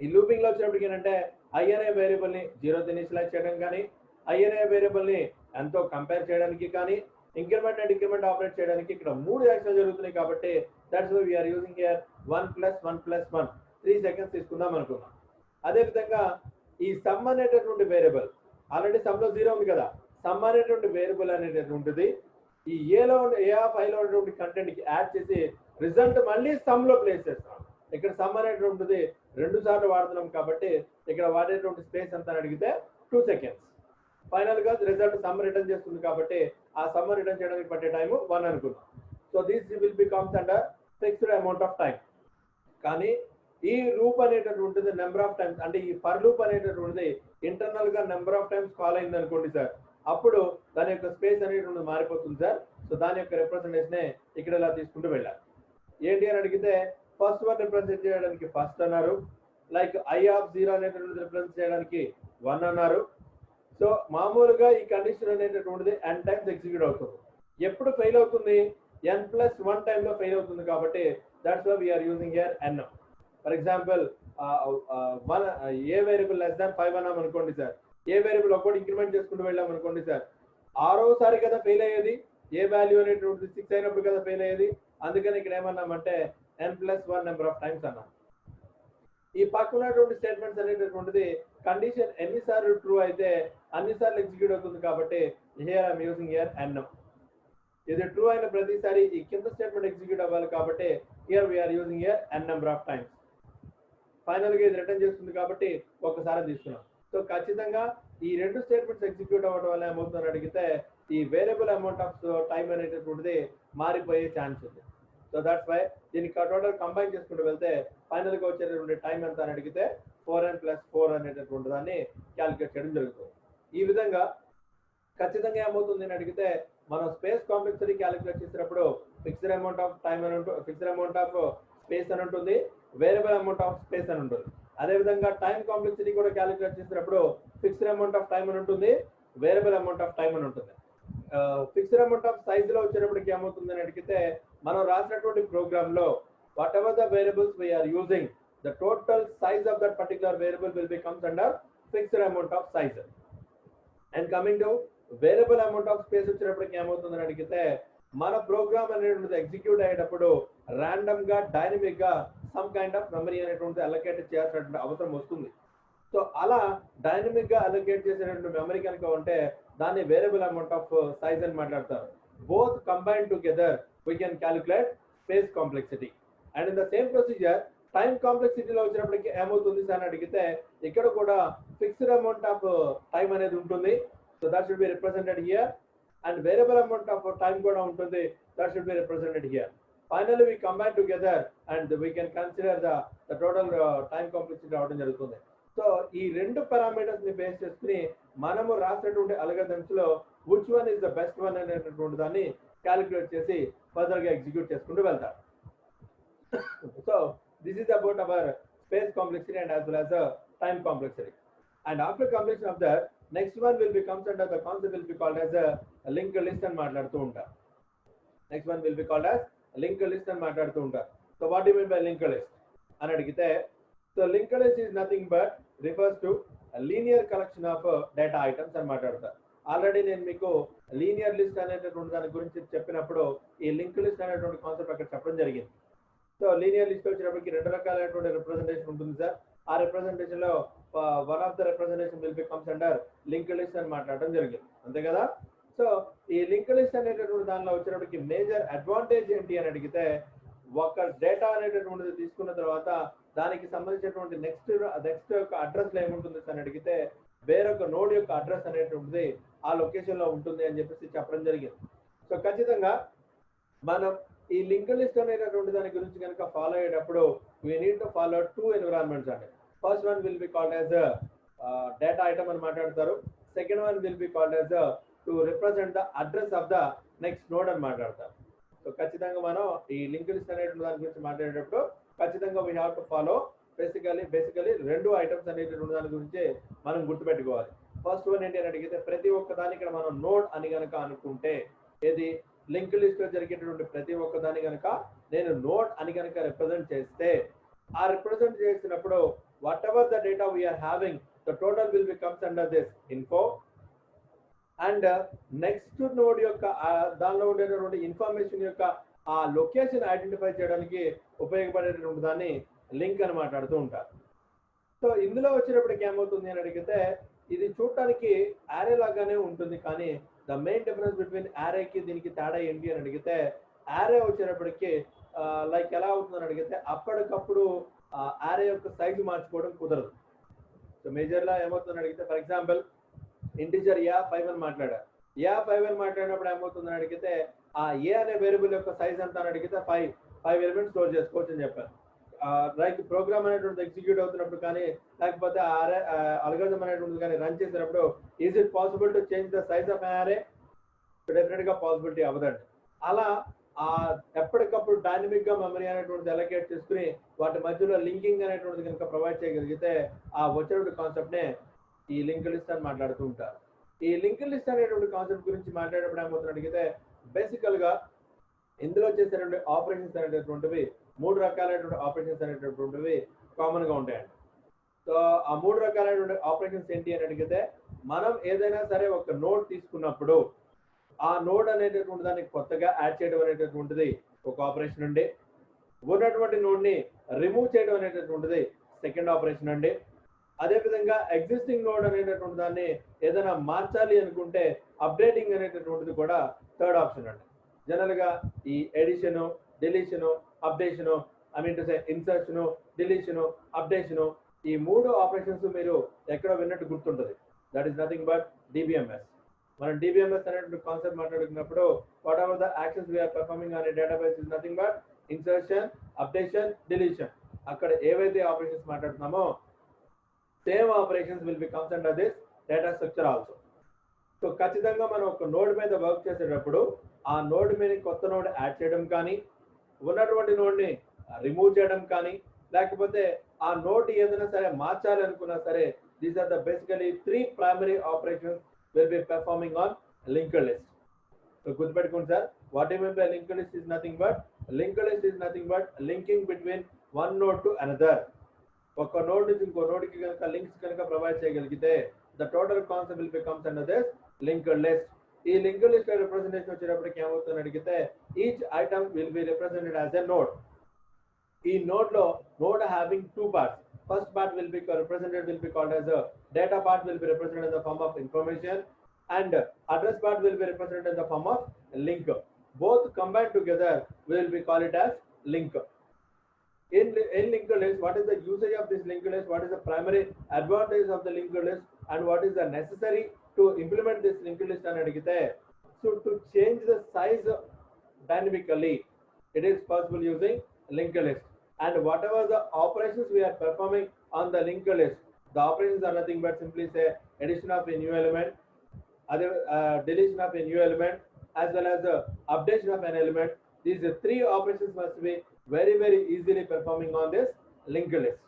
A: ఈ లూపింగ్ లో వచ్చినప్పటికి ఏంటంటే ఐ అనే వేరియబుల్ ని 0తో ఇనిషియలైజ్ చేయడం కానీ ఐ అనే వేరియబుల్ ని ఎంతో కంపేర్ చేయడానికి కానీ ఇంక్రిమెంట్ అండ్ డిక్రిమెంట్ ఆపరేట్ చేయడానికి ఇక్కడ 3 యాక్షన్ జరుగుతున్నాయి. కాబట్టి that's why we are using here 1+1+1 3 seconds తీసుకుందాం అనుకున్నాం. అదేవిధంగా ఈ సమ్ అనేటటువంటి వేరియబుల్ ఆల్రెడీ సమ్ లో 0 ఉంది కదా, సమ్ అనేటువంటి వేరియబుల్ అనేటటువంటిది ఈ ఏ ఆఫ్ ఐలో ఉన్నటువంటి కంటెంట్ కి యాడ్ చేసి రిజల్ట్ మళ్ళీ సమ్ లో ప్లేస్ చేస్తాం. ఇక్కడ సమ్ అనేటువంటిది 2 సార్లు వాడుతున్నాం కాబట్టి ఇక్కడ వాడేటువంటి స్పేస్ ఎంత అని అడిగితే 2 సెకండ్స్. ఫైనల్ గా రిజల్ట్ సమ్ రిటర్న్ చేస్తుంది కాబట్టి ఆ సమ్ రిటర్న్ చేయడానికి పట్టే టైం 1 అనుకున్నాం. So this will be comes under fixed amount of time. కానీ ఈ లూప్ అనేటటువంటిది నెంబర్ ఆఫ్ టైమ్స్ అంటే ఈ ఫర్ లూప్ అనేటటువంటిది ఇంటర్నల్ గా నెంబర్ ఆఫ్ టైమ్స్ కాల్ అయింది అనుకోండి సార్, అప్పుడు దాని యొక్క స్పేస్ అనేటువంటిది మారిపోతుంది సార్. సో దాని యొక్క రిప్రజెంటేషన్ ఇక్కడ ఇలా తీసుకుంటూ వెళ్ళాలి. ఏంటి అని అడిగితే ఫస్ట్ వన్ రిప్రజెంట్ చేయడానికి ఫస్ట్ అన్నారు, లైక్ ఐ ఆఫ్ 0 అనేటటువంటి రిప్రజెంట్ చేయడానికి 1 అన్నారు. సో మామూలుగా ఈ కండిషన్ అనేటటువంటిది n టైమ్స్ ఎగ్జిక్యూట్ అవుతుంది. ఎప్పుడు ఫెయిల్ అవుతుంది, n+1 టైంలో ఫెయిల్ అవుతుంది. కాబట్టి that's why we are using here n. For example a variable <5 అన్నాం అనుకోండి సార్, ఏ వేరియబుల్ ఒకటి ఇంక్రిమెంట్ చేసుకుంటూ వెళ్ళాం అనుకోండి సార్, 6వసారి కదా ఫెయిల్ అయ్యేది, ఏ వాల్యూ అనేటువంటి 6 అయినప్పుడు కదా ఫెయిల్ అయ్యేది. అందుకని ఇక్కడ ఏమన్నామంటే n+1 నెంబర్ ఆఫ్ టైమ్స్ అన్నాం. ఈ పక్కనటువంటి స్టేట్మెంట్స్ అనేటటువంటిది కండిషన్ ఎన్నిసార్లు ట్రూ అయితే అన్నిసార్లు ఎగ్జిక్యూట్ అవుతుంది. కాబట్టి here I'm using here n. ఇది ట్రూ అయిన ప్రతిసారి ఈ కింద స్టేట్మెంట్ ఎగ్జిక్యూట్ అవ్వాలి. కాబట్టి here we are using here n number of times. Final గా ఇది రిటర్న్ చేస్తుంది కాబట్టి ఒకసారి తీసుకున్నాం. సో ఖచ్చితంగా ఈ 2 స్టేట్మెంట్స్ ఎగ్జిక్యూట్ అవ్వడం వల్ల ఏమవుతుందని అడిగితే ఈ వేరియబుల్ అమౌంట్ ఆఫ్ టైం అనేటటువంటిది మారిపోయే ఛాన్స్ ఉంది. సో దట్స్ వై దీనికి టోటల్ కంబైన్ చేసుకుంటూ వెళ్తే ఫైనల్ గా వచ్చేటటువంటి టైం ఎంత అని అడిగితే 4n+4 అనేటటువంటి దాన్ని క్యాలిక్యులేట్ చేయడం జరుగుతుంది. ఈ విధంగా ఖచ్చితంగా ఏమవుతుంది అని అడిగితే మనం స్పేస్ కాంప్లెక్సిటీ క్యాలిక్యులేట్ చేసినప్పుడు ఫిక్స్డ్ అమౌంట్ ఆఫ్ టైం అని ఉంటుంది, ఫిక్స్డ్ అమౌంట్ ఆఫ్ స్పేస్ అని ఉంటుంది, వేరియబుల్ అమౌంట్ ఆఫ్ స్పేస్ అని ఉంటుంది. అదేవిధంగా టైం కాంప్లెక్సిటీ కూడా క్యాలిక్యులేట్ చేసినప్పుడు ఫిక్స్డ్ అమౌంట్ ఆఫ్ టైం అని ఉంటుంది, వేరియబుల్ అమౌంట్ ఆఫ్ టైం అని ఉంటుంది. ఫిక్స్డ్ అమౌంట్ ఆఫ్ సైజ్ లో వచ్చేటప్పటికి ఏమవుతుంది అని అడిగితే మనం రాసినటువంటి ప్రోగ్రామ్ లో whatever the variables we are using the total size of that particular variable will be comes under fixed amount of size. And coming to variable amount of space వచ్చేటప్పటికి ఏమవుతుందని అడిగితే మన ప్రోగ్రామ్ అనేటువంటిది ఎగ్జిక్యూట్ అయ్యేటప్పుడు random గా dynamic గా some kind of memory అనేటువంటి allocate చేయాల్సినటువంటి అవసరం వస్తుంది. సో అలా డైనమిక్ గా అలొకేట్ చేసేటువంటి మెమరీ కనుక ఉంటే దాన్ని వేరియబుల్ అమౌంట్ ఆఫ్ సైజ్ అని మాట్లాడతారు. Both combine together we can calculate space complexity. And in the same procedure time కాంప్లెక్సిటీలో వచ్చినప్పటికి ఏమవుతుంది సార్ అని అడిగితే ఇక్కడ కూడా ఫిక్స్డ్ అమౌంట్ ఆఫ్ టైం అనేది ఉంటుంది. So that should be represented here. And variable amount of time కూడా ఉంటుంది, that should be represented here. Finally, we combine together and we can consider the total time complexity రావడం జరుగుతుంది. So ఈ 2 parameters ని base చేసుకుని మనము రాసినటువంటి algorithms లో which one is the best one అనేటటువంటి దాన్ని క్యాలిక్యులేట్ చేసి ఫర్దర్ గా ఎగ్జిక్యూట్ చేసుకుంటూ వెళ్తారు. So this is about our space complexity and as well as the time complexity. And after completion of that, next one will be comes under the concept will be called as a linked list and మాట్లాడుతూ ఉంటారు. Next one will be called as linked list and మాట్లాడుతూ ఉంటారు. So what do you mean by linked list అని అడిగితే, so linked list is nothing but refers to a linear collection of data items అని మాట్లాడతారు. Already నేను మీకు linear list అనేటటువంటి దాని గురించి చెప్పినప్పుడు ఈ లింక్ లిస్ట్ అనేటువంటి కాన్సెప్ట్ అక్కడ చెప్పడం జరిగింది. సో లీనియర్ లిస్ట్ వచ్చినప్పటికి రెండు రకాలైనటువంటి రిప్రజెంటేషన్ ఉంటుంది సార్. ఆ రిప్రజెంటేషన్ లో one of the representation will be comes under link list అని మాట్లాడడం జరిగింది, అంతే కదా. సో ఈ లింక్ లిస్ట్ అనేటటువంటి దానిలో వచ్చినప్పటికి మేజర్ అడ్వాంటేజ్ ఏంటి అని అడిగితే, ఒక డేటా అనేటటువంటిది తీసుకున్న తర్వాత దానికి సంబంధించినటువంటి నెక్స్ట్ యొక్క అడ్రస్ లో ఏముంటుంది అని అడిగితే, వేరొక నోడ్ యొక్క అడ్రస్ అనేటువంటిది ఆ లొకేషన్ లో ఉంటుంది అని చెప్పేసి చెప్పడం జరిగింది. సో ఖచ్చితంగా మనం ఈ లింక్ లిస్ట్ అనేటటువంటి దాని గురించి కనుక ఫాలో అయ్యేటప్పుడు we need to follow 2 environments అండి. First one will be called as data item అని మాట్లాడతారు. Second one will be called as to represent the address of the next node అని మాట్లాడతారు. సో ఖచ్చితంగా మనం ఈ లింక్ లిస్ట్ అనేటువంటి దాని గురించి మాట్లాడేటప్పుడు ఖచ్చితంగా we have to follow basically 2 items అనేటువంటి దాని గురించి మనం గుర్తుపెట్టుకోవాలి. ఫస్ట్ వన్ ఏంటి అని అడిగితే, ప్రతి ఒక్క దాని ఇక్కడ మనం నోడ్ అని కనుక అనుకుంటే, ఏది లింక్ లిస్ట్ లో జరిగేటటువంటి ప్రతి ఒక్క దాని కనుక నేను నోడ్ అని కనుక రిప్రజెంట్ చేస్తే, ఆ రిప్రజెంట్ చేసినప్పుడు whatever the data we are having the total will be comes under this info, and next node యొక్క దానిలో ఉండేటటువంటి ఇన్ఫర్మేషన్ యొక్క ఆ లొకేషన్ ఐడెంటిఫై చేయడానికి ఉపయోగపడేటటువంటి దాన్ని లింక్ అని మాట్లాడుతూ ఉంటారు. సో ఇందులో వచ్చినప్పటికి ఏమవుతుంది అని అడిగితే, ఇది చూడటానికి యారే లాగానే ఉంటుంది, కానీ ద మెయిన్ డిఫరెన్స్ బిట్వీన్ యారేకి దీనికి తేడా ఏంటి అని అడిగితే, యారే వచ్చేటప్పటికి లైక్ ఎలా అవుతుందని అడిగితే అప్పటికప్పుడు యారే యొక్క సైజు మార్చుకోవడం కుదరదు. సో మేజర్లా ఏమవుతుందని అడిగితే, ఫర్ ఎగ్జాంపుల్ ఇంటిజర్ యా5 అని మాట్లాడారు. యా5 అని మాట్లాడినప్పుడు ఏమవుతుందని అడిగితే, ఆ ఏ అనే వేరియబుల్ యొక్క సైజ్ ఎంత అని అడిగితే 5 ఎలిమెంట్స్ స్టోర్ చేసుకోవచ్చు అని చెప్పారు. లైక్ ప్రోగ్రామ్ అనేటువంటి ఎగ్జిక్యూట్ అవుతున్నప్పుడు కానీ, లేకపోతే అల్గోరిథం అనేటువంటిది కానీ రన్ చేసినప్పుడు, is it possible to change the size of array? Definite గా పాసిబిలిటీ అవ్వదండి. అలా ఎప్పటికప్పుడు డైనమిక్ గా మెమరీ అనేటువంటిది అలొకేట్ చేసుకుని వాటి మధ్యలో లింకింగ్ అనేటువంటిది కనుక ప్రొవైడ్ చేయగలిగితే ఆ వచ్చేటువంటి కాన్సెప్ట్ నే ఈ లింక్ లిస్ట్ అని మాట్లాడుతూ ఉంటారు. ఈ లింక్ లిస్ట్ అనేటువంటి కాన్సెప్ట్ గురించి మాట్లాడేటప్పుడు ఏమవుతుంది అడిగితే, బేసికల్ గా ఇందులో చేసేటువంటి ఆపరేషన్స్ అనేటటువంటివి 3 రకాలైనటువంటి ఆపరేషన్స్ అనేటటువంటివి కామన్ గా ఉంటాయండి. సో ఆ 3 రకాలైనటువంటి ఆపరేషన్స్ ఏంటి అని అడిగితే, మనం ఏదైనా సరే ఒక నోడ్ తీసుకున్నప్పుడు ఆ నోడ్ అనేటటువంటి దాన్ని కొత్తగా యాడ్ చేయడం అనేటటువంటిది ఒక ఆపరేషన్ అండి. ఉన్నటువంటి నోడ్ ని రిమూవ్ చేయడం అనేటటువంటిది సెకండ్ ఆపరేషన్ అండి. అదేవిధంగా ఎగ్జిస్టింగ్ నోడ్ అనేటటువంటి దాన్ని ఏదైనా మార్చాలి అనుకుంటే అప్డేటింగ్ అనేటటువంటిది కూడా థర్డ్ ఆప్షన్ అండి. జనరల్ గా ఈ addition, deletion, updation, I mean to say insertion, deletion, updation, ఈ 3 ఆపరేషన్స్ మీరు ఎక్కడ విన్నట్టు గుర్తుంటుంది. That is nothing but DBMS. మనం డిబిఎంఎస్ అనేటువంటి కాన్సెప్ట్ మాట్లాడుకున్నప్పుడు whatever the actions we are performing on a database is nothing but insertion, updation, deletion. అక్కడ ఏవైతే ఆపరేషన్స్ మాట్లాడుతున్నామో same operations will be comes under this data structure also. So ఖచ్చితంగా మనం ఒక node మీద వర్క్ చేసేటప్పుడు ఆ నోడ్ మీద కొత్త నోడ్ యాడ్ చేయడం కానీ, ఉన్నటువంటి నోడ్ని రిమూవ్ చేయడం కానీ, లేకపోతే ఆ నోడ్ ఏదైనా సరే మార్చాలి అనుకున్నా సరే, these are the basically 3 primary operations will be performing on linked list. So గుర్తుపెట్టుకోండి sir, what you mean by linked list is nothing but linking between one node to another. ఒక నోడ్ నుంచి ఇంకో నోడ్కి కనుక లింక్స్ కనుక provide చేయగలిగితే the total concept will becomes under this linked list. ఈ linked list representation వచ్చేటప్పటికి ఏమవుతుందని అడిగితే, each item will be represented as a node. ఈ నోడ్ లో node having 2 parts. First part will be called as a data part will be represented in the form of information, and address part will be represented in the form of link. Both combined together we will be call it as link. In linked list, what is the usage of this linked list? What is the primary advantage of the linked list, and what is the necessary to implement this linked list and adigite? So to change the size dynamically, it is possible using linked list. And whatever the operations we are performing on the linked list, the operations are nothing but simply say addition of a new element, deletion of a new element, as well as the updation of an element. These 3 operations must be very easily performing on this linked list.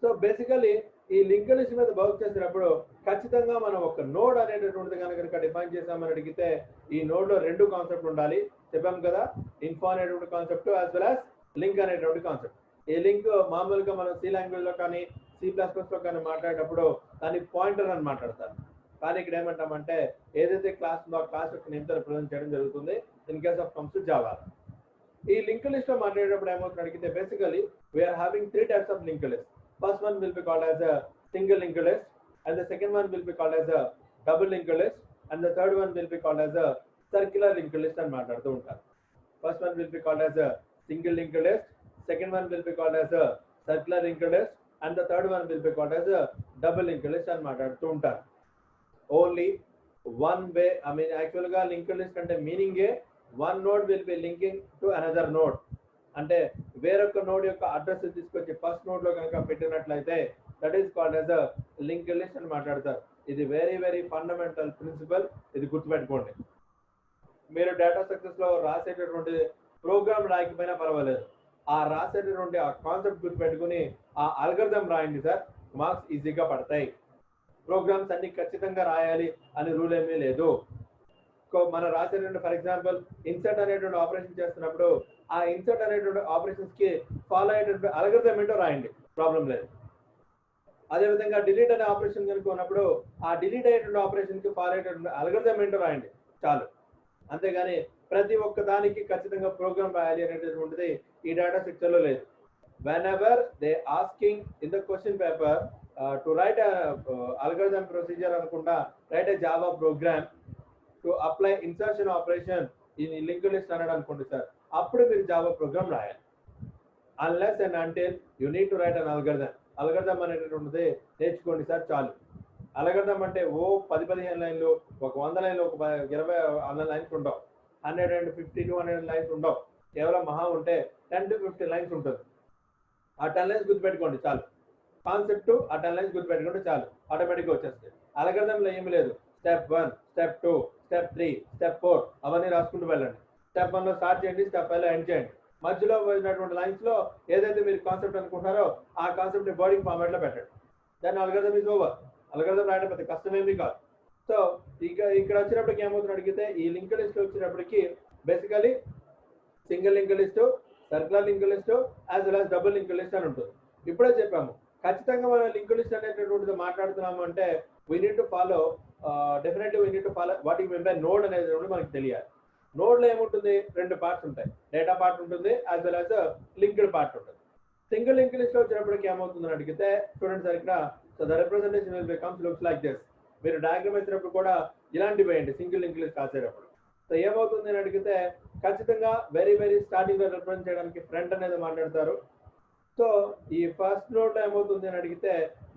A: So basically ఈ link list మీద work చేసినప్పుడు ఖచ్చితంగా మనం ఒక node అనేటటువంటిది కనుక define చేసామని అడిగితే ఈ నోడ్ లో రెండు కాన్సెప్ట్ ఉండాలి. చెప్పాం కదా, ఇన్ఫో అనేటువంటి concept as well as link అనేటువంటి కాన్సెప్ట్. ఈ లింక్ మామూలుగా మనం సి లాంగ్వేజ్ లో కానీ C++ లో కానీ మాట్లాడేటప్పుడు దాన్ని పాయింటర్ అని మాట్లాడతారు. కానీ ఇక్కడ ఏమంటామంటే ఏదైతే క్లాస్ ఉందో ఆ క్లాస్ యొక్క నేమ్ తో రిప్రజెంట్ చేయడం జరుగుతుంది. In case of comes to Java. ఈ లింక్ లిస్ట్ లో మాట్లాడేటప్పుడు ఏమవుతుంది అడిగితే basically we are having 3 types of linked list. First one will be called as a single linked list, and the second one will be called as a double linked list, and the third one will be called as a circular linked list అని మాట్లాడుతూ ఉంటారు. First one will be called as a single linked list, second one will be called as a circular linked list, and the third one will be called as a double linked list అని మాట్లాడుతూ ఉంటారు. Only one way, I mean actually గా linked list అంటే meaning one node will be linking to another node. అంటే వేరొక node యొక్క address తీసుకొచ్చి first node లో కనుక పెట్టినట్లయితే that is called as a link list అని మాట్లాడతారు. ఇది వెరీ వెరీ ఫండమెంటల్ ప్రిన్సిపల్, ఇది గుర్తుపెట్టుకోండి. మీరు డేటా స్ట్రక్చర్స్ లో రాసేటటువంటి ప్రోగ్రామ్ రాయకపోయినా పర్వాలేదు, ఆ రాసేటటువంటి ఆ కాన్సెప్ట్ గుర్తుపెట్టుకుని ఆ అల్గోరిథం రాయండి సార్, మార్క్స్ ఈజీగా పడతాయి. ప్రోగ్రామ్స్ అన్ని ఖచ్చితంగా రాయాలి అని రూల్ ఏమీ లేదు. మనం రాసేటువంటి ఫర్ ఎగ్జాంపుల్ ఇన్సర్ట్ అనేటువంటి ఆపరేషన్ చేస్తున్నప్పుడు ఆ ఇన్సర్ట్ అనేటువంటి ఆపరేషన్స్ కి ఫాలో అయ్యేటువంటి అల్గోరిథం ఏంటో రాయండి, ప్రాబ్లం లేదు. అదేవిధంగా డిలీట్ అనే ఆపరేషన్ కనుక ఉన్నప్పుడు ఆ డిలీట్ అయ్యేటువంటి ఆపరేషన్ కి ఫాలో అయ్యేటువంటి అల్గోరిథం ఏంటో రాయండి చాలు. అంతేగాని ప్రతి ఒక్క దానికి ఖచ్చితంగా ప్రోగ్రామ్ రాయాలి అనేటటువంటిది ఈ డేటా స్ట్రక్చర్ లో లేదు. whenever they asking in the question paper to write a algorithm procedure అనుకుంటా write a Java program to apply insertion operation in linked list అన్నాడు అనుకోండి సార్, అప్పుడు మీరు జావా ప్రోగ్రామ్ రాయాలి. Unless and until you need to write an algorithm. Algorithm అనేటటువంటిది నేర్చుకోండి sir చాలు. Algorithm అంటే ఓ 10-15 లైన్లు, ఒక 100 లైన్లు, ఒక 20 లైన్స్ ఉండవు, 150 to 200 లైన్స్ ఉండవు. కేవలం మహా ఉంటే 10 to 15 లైన్స్ ఉంటుంది. ఆ 10 లైన్స్ గుర్తుపెట్టుకోండి చాలు. కాన్సెప్ట్ ఆ 10 లైన్స్ గుర్తుపెట్టుకుంటే చాలు, ఆటోమేటిక్గా వచ్చేస్తుంది. అల్గోరిథంలో ఏమీ లేదు. స్టెప్ 1, స్టెప్ 2, స్టెప్ 3, స్టెప్ 4 అవన్నీ రాసుకుంటూ వెళ్ళండి. స్టెప్ 1 లో స్టార్ట్ చేయండి, స్టెప్ 5 లో ఎండ్ చేయండి. మధ్యలో పోయినటువంటి లైన్స్ లో ఏదైతే మీరు కాన్సెప్ట్ అనుకుంటారో ఆ కాన్సెప్ట్ ని బోర్డింగ్ ఫార్మాట్ లో పెట్టండి. దాని అల్గోరిథం ఈజ్ ఓవర్. అల్గోరిథం రాయడం పెద్ద కష్టమేమీ కాదు. సో ఇక్కడ వచ్చినప్పటికి ఏమవుతుంది అడిగితే ఈ లింక్ లిస్ట్ వచ్చినప్పటికి basically single link list, circular link list as well as double link list అని ఉంటుంది. ఇప్పుడే చెప్పాము ఖచ్చితంగా మనం లింక్ లిస్ట్ అనేటటువంటిది మాట్లాడుతున్నాము అంటే we need to follow definitely we need to follow what you mean by node అనేది మనకి తెలియాలి. నోడ్ లో ఏముంటుంది, 2 పార్ట్స్ ఉంటాయి. డేటా పార్ట్ ఉంటుంది as well as linked part ఉంటుంది. సింగిల్ లింక్ లిస్ట్ లో వచ్చినప్పటికి ఏమవుతుందని అడిగితే చూడండి సార్ ఇక్కడ, so the representation will becomes looks like this. మీరు డయాగ్రామ్ వేసినప్పుడు కూడా ఇలాంటివి వేయండి సింగిల్ లింక్ లిస్ట్ రాసేటప్పుడు. సో ఏమవుతుంది అని అడిగితే ఖచ్చితంగా వెరీ వెరీ స్టార్టింగ్ లో రిప్రజెంట్ చేయడానికి ఫ్రంట్ అనేది మాట్లాడతారు. సో ఈ ఫస్ట్ నోడ్ లో ఏమవుతుంది అని అడిగితే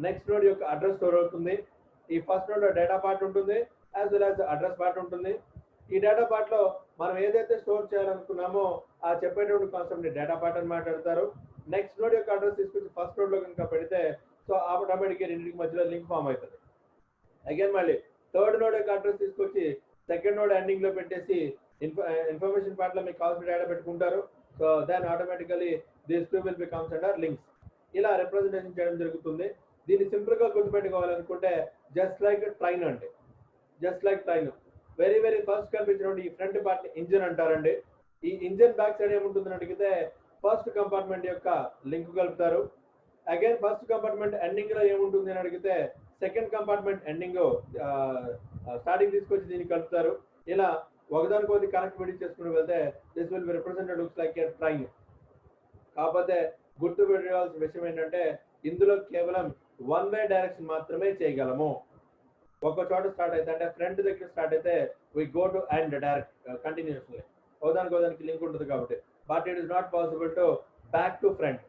A: నెక్స్ట్ నోడ్ యొక్క అడ్రస్ స్టోర్ అవుతుంది. ఈ ఫస్ట్ నోడ్ లో డేటా పార్ట్ ఉంటుంది as well as address part ఉంటుంది. ఈ డేటా పార్ట్ లో మనం ఏదైతే స్టోర్ చేయాలనుకున్నామో ఆ చెప్పేటువంటి కాన్సెప్ట్ ని డేటా పార్ట్ అని మాట్లాడతారు. నెక్స్ట్ నోడ్ యొక్క అడ్రస్ తీసుకొచ్చి ఫస్ట్ నోడ్ లో కనుక పెడితే సో ఆటోమేటిక్గా రెండింటికి మధ్యలో లింక్ ఫామ్ అవుతుంది. అగైన్ మళ్ళీ థర్డ్ నోడ్ యొక్క అడ్రస్ తీసుకొచ్చి సెకండ్ నోడ్ ఎండింగ్ లో పెట్టేసి ఇన్ఫర్మేషన్ పార్ట్ లో మీకు కావాల్సిన డేటా పెట్టుకుంటారు. So then automatically these two will becomes under links. ఇలా రిప్రజెంటేషన్ చేయడం జరుగుతుంది. దీన్ని సింపుల్ గా గుర్తుపెట్టుకోవాలనుకుంటే జస్ట్ లైక్ ట్రైన్ అండి, just like train. Very very first కనిపించినటువంటి ఈ ఫ్రంట్ పార్ట్ ఇంజిన్ అంటారండి. ఈ ఇంజిన్ బ్యాక్ సైడ్ ఏముంటుందని అడిగితే ఫస్ట్ కంపార్ట్మెంట్ యొక్క లింక్ కలుపుతారు. అగైన్ ఫస్ట్ కంపార్ట్మెంట్ ఎండింగ్ లో ఏముంటుంది అని అడిగితే సెకండ్ కంపార్ట్మెంట్ ఎండింగ్ స్టార్టింగ్ తీసుకొచ్చి దీన్ని కలుపుతారు. ఇలా ఒకదానికొకటి కనెక్టివిటీ చేసుకుని వెళ్తే this will be represented looks like A train. కాకపోతే గుర్తు పెట్టుకోవాల్సిన విషయం ఏంటంటే ఇందులో కేవలం వన్ వే డైరెక్షన్ మాత్రమే చేయగలము. ఒక చోట స్టార్ట్ అయితే అంటే ఫ్రంట్ దగ్గర స్టార్ట్ అయితే we go to end direct continuously, ఒకదానికి లింక్ ఉంటుంది కాబట్టి. But it is not possible to back to front,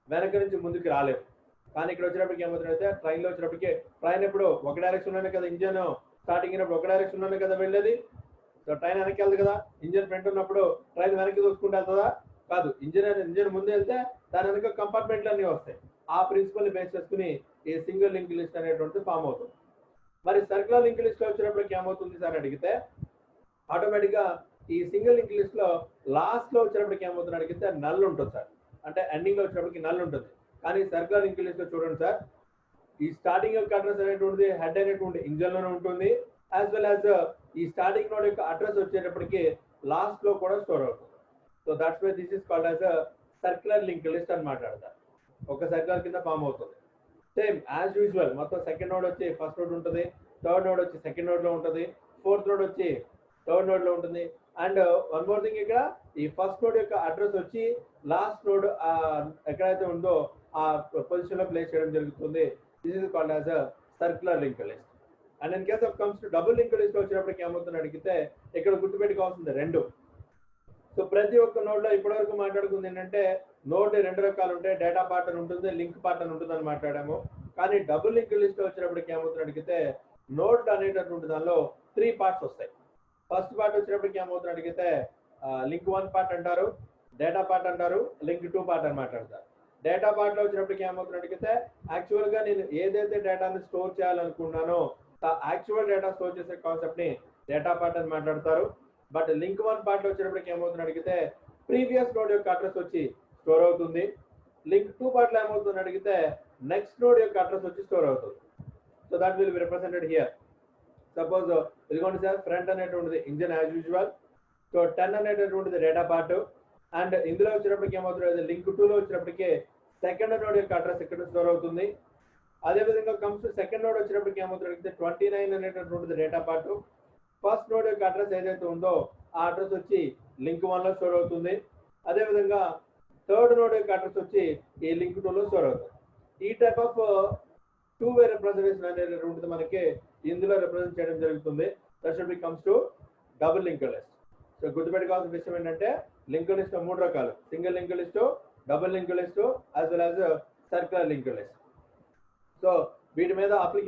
A: వెనక నుంచి ముందుకు రాలేము. కానీ ఇక్కడ వచ్చినప్పటికి ఏమవుతుందంటే ట్రైన్లో వచ్చినప్పటికీ ట్రైన్ ఎప్పుడు ఒక డైరెక్షన్ లోనే కదా, ఇంజన్ స్టార్టింగ్ అయినప్పుడు ఒక డైరెక్షన్ లోనే కదా వెళ్ళేది. సో ట్రైన్ వెనక్కి వెళ్తుంది కదా, ఇంజన్ ఫ్రంట్ ఉన్నప్పుడు ట్రైన్ వెనక్కి దూసుకుంటూ వెళ్తుందా? కాదు. ఇంజన్ ముందు వెళ్తే దాని వెనక కంపార్ట్మెంట్లు అన్నీ వస్తాయి. ఆ ప్రిన్సిపల్ ని బేస్ చేసుకుని ఈ సింగిల్ లింక్ లిస్ట్ అనేటువంటిది ఫామ్ అవుతుంది. మరి సర్కులర్ లింక్ లిస్ట్ లో వచ్చినప్పటికి ఏమవుతుంది సార్ అడిగితే ఆటోమేటిక్ గా ఈ సింగిల్ లింక్ లిస్ట్ లో లాస్ట్ లో వచ్చినప్పటికి ఏమవుతుంది అడిగితే నల్ ఉంటుంది సార్, అంటే ఎండింగ్ లో వచ్చినప్పటికి నల్ ఉంటుంది. కానీ సర్కులర్ లింక్ లిస్ట్ లో చూడండి సార్, ఈ స్టార్టింగ్ యొక్క అడ్రస్ అనేటువంటిది హెడ్ అనేటువంటి ఇంజన్ లోనే ఉంటుంది, యాజ్ వెల్ యాజ్ ఈ స్టార్టింగ్ నోడ్ యొక్క అడ్రస్ వచ్చేటప్పటికి లాస్ట్ లో కూడా స్టోర్ అవుతుంది. So that's why this is called as circular link list అని మాట్లాడతారు. ఒక సర్క్యులర్ కింద ఫామ్ అవుతుంది. సేమ్ యాజ్ యూజువల్ మొత్తం సెకండ్ నోడ్ వచ్చి ఫస్ట్ నోడ్ ఉంటుంది, థర్డ్ నోడ్ వచ్చి సెకండ్ నోడ్ లో ఉంటుంది, ఫోర్త్ నోడ్ వచ్చి థర్డ్ నోడ్ లో ఉంటుంది. అండ్ వన్ మోర్ థింగ్, ఇక్కడ ఈ ఫస్ట్ నోడ్ యొక్క అడ్రస్ వచ్చి లాస్ట్ నోడ్ ఎక్కడైతే ఉందో ఆ పొజిషన్ లో ప్లేస్ చేయడం జరుగుతుంది. This is called as circular link list. And in case of comes to double link list వచ్చినప్పటికి ఏమవుతుంది అడిగితే ఇక్కడ గుర్తుపెట్టుకోవాల్సింది రెండు. సో ప్రతి ఒక్క నోడ్ లో ఇప్పటివరకు మాట్లాడుకుంది ఏంటంటే నోడ్ రెండు రకాలు ఉంటాయి, డేటా పార్ట్ అని ఉంటుంది, లింక్ పార్ట్ అని ఉంటుంది అని మాట్లాడాము. కానీ డబుల్ లింక్ లిస్ట్ వచ్చినప్పటికి ఏమవుతుంది అడిగితే నోడ్ అనేటటువంటి దానిలో 3 పార్ట్స్ వస్తాయి. ఫస్ట్ పార్ట్ వచ్చినప్పటికి ఏమవుతుంది అడిగితే లింక్ 1 పార్ట్ అంటారు, డేటా పార్ట్ అంటారు, లింక్ 2 పార్ట్ అని మాట్లాడతారు. డేటా పార్ట్ లో వచ్చినప్పటికి ఏమవుతుంది అడిగితే యాక్చువల్ గా నేను ఏదైతే డేటాని స్టోర్ చేయాలనుకున్నానో యాక్చువల్ డేటా స్టోర్ చేసే కాన్సెప్ట్ ని డేటా పార్ట్ అని మాట్లాడతారు. బట్ లింక్ 1 పార్ట్ లో వచ్చినప్పటికి ఏమవుతుంది అడిగితే ప్రీవియస్ నోడ్ యొక్క అడ్రస్ వచ్చి స్టోర్ అవుతుంది. లింక్ 2 పార్ట్ లో ఏమవుతుంది అడిగితే నెక్స్ట్ నోడ్ యొక్క అడ్రస్ వచ్చి స్టోర్ అవుతుంది. So that will be represented here. Suppose ఇదిగోండి సార్, ఫ్రంట్ అనేటువంటిది ఇంజన్ యాజ్ యూజువల్. సో 10 అనేటటువంటిది డేటా పార్ట్. అండ్ ఇందులో వచ్చినప్పటికి ఏమవుతుంది లింక్ 2 లో వచ్చినప్పటికి సెకండ్ నోడ్ యొక్క అడ్రస్ ఇక్కడ స్టోర్ అవుతుంది. అదేవిధంగా కమ్స్ సెకండ్ నోడ్ వచ్చినప్పటికి ఏమవుతుంది 29 అనేటటువంటిది డేటా పార్ట్. ఫస్ట్ నోడ్ యొక్క అడ్రస్ ఏదైతే ఉందో ఆ అడ్రస్ వచ్చి లింక్ 1 లో స్టోర్ అవుతుంది. అదేవిధంగా థర్డ్ నోడ్ యొక్క అడ్రస్ వచ్చి ఈ లింక్ 2 లో స్టోర్ అవుతుంది. ఈ టైప్ ఆఫ్ 2-వే రిప్రజెంటేషన్ అనేటటువంటిది మనకి ఇందులో రిప్రజెంట్ చేయడం జరుగుతుంది. That should be comes to double link list. So గుర్తుపెట్టుకోవాల్సిన విషయం ఏంటంటే లింక్ లిస్ట్ 3 రకాలు, single link list, double link list, as well as circular link list. So వీటి మీద అప్లికేషన్